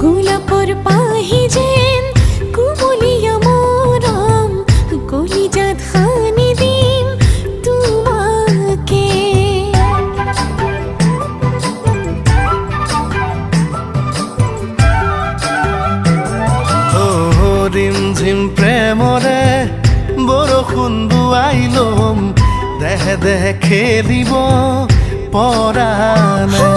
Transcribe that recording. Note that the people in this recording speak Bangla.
গোলাপর পাহি যেন কুমলিয়া মরম কলিজাত খানি দিম তোমাকে। রিমঝিম প্রেমরে বৰষুণ বুৱাইলম দেহে দেহে খেলিব পৰাণে।